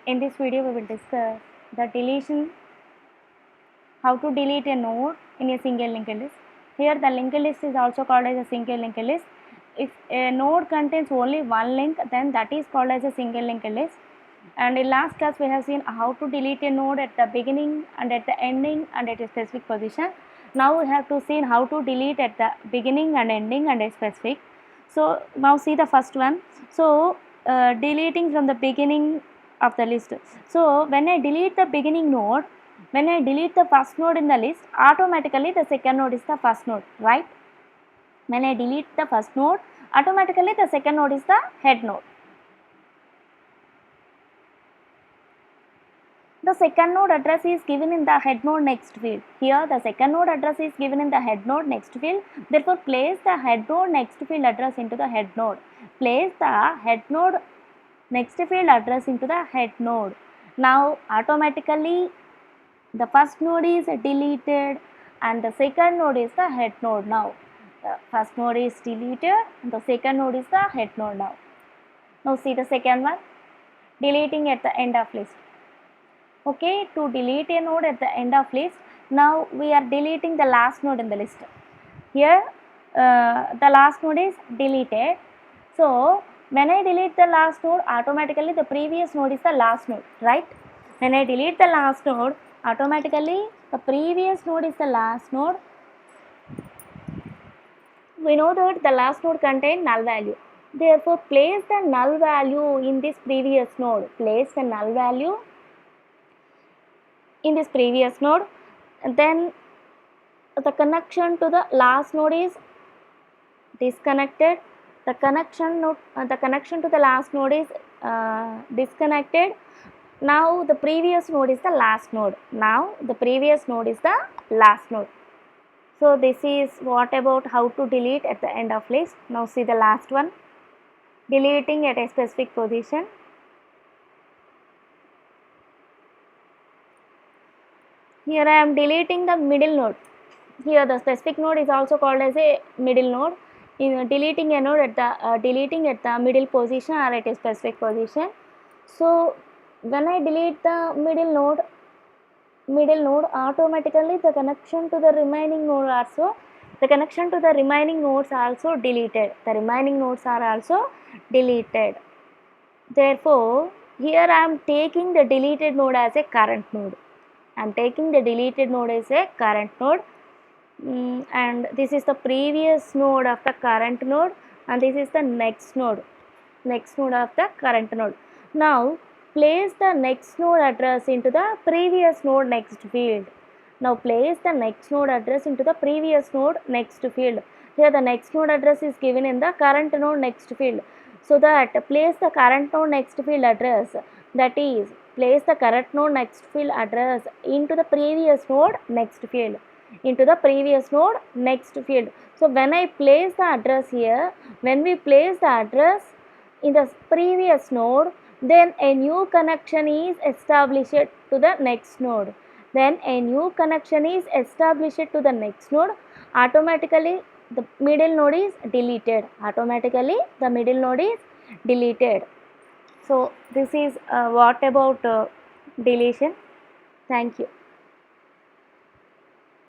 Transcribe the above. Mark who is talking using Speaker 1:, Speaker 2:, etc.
Speaker 1: In this video we will discuss the deletion, how to delete a node in a single linked list. Here the linked list is also called as a single linked list. If a node contains only one link, then that is called as a single linked list. And in last class we have seen how to delete a node at the beginning and at the ending and at a specific position. Now we have to see how to delete at the beginning and ending and a specific. So now see the first one. So deleting from the beginning of the list. So when I delete the beginning node, when I delete the first node in the list, automatically the second node is the first node, right? When I delete the first node, automatically the second node is the head node. The second node address is given in the head node next field. Here the second node address is given in the head node next field. Therefore, place the head node next field address into the head node. Place the head node next field address into the head node. Now automatically the first node is deleted and the second node is the head node. Now the first node is deleted and the second node is the head node now. Now see the second one, deleting at the end of list. Okay, to delete a node at the end of list, now we are deleting the last node in the list. Here the last node is deleted. So when I delete the last node, automatically the previous node is the last node, right? When I delete the last node, automatically the previous node is the last node. We know that the last node contains null value. Therefore, place the null value in this previous node. Place the null value in this previous node. And then the connection to the last node is disconnected. The connection to the last node is disconnected. Now the previous node is the last node. Now the previous node is the last node. So this is what about how to delete at the end of list. Now see the last one, deleting at a specific position. Here I am deleting the middle node. Here the specific node is also called as a middle node. In deleting a node at the middle position or at a specific position. So when I delete the middle node, automatically the connection to the remaining node also, the connection to the remaining nodes are also deleted. The remaining nodes are also deleted. Therefore, here I am taking the deleted node as a current node. I am taking the deleted node as a current node. And this is the previous node of the current node, and this is the next node of the current node. Now place the next node address into the previous node next field. Now place the next node address into the previous node next field. Here the next node address is given in the current node next field. So that place the current node next field address, that is place the current node next field address into the previous node next field. So when I place the address here, when we place the address in the previous node, then a new connection is established to the next node. Automatically the middle node is deleted. So this is what about deletion. Thank you.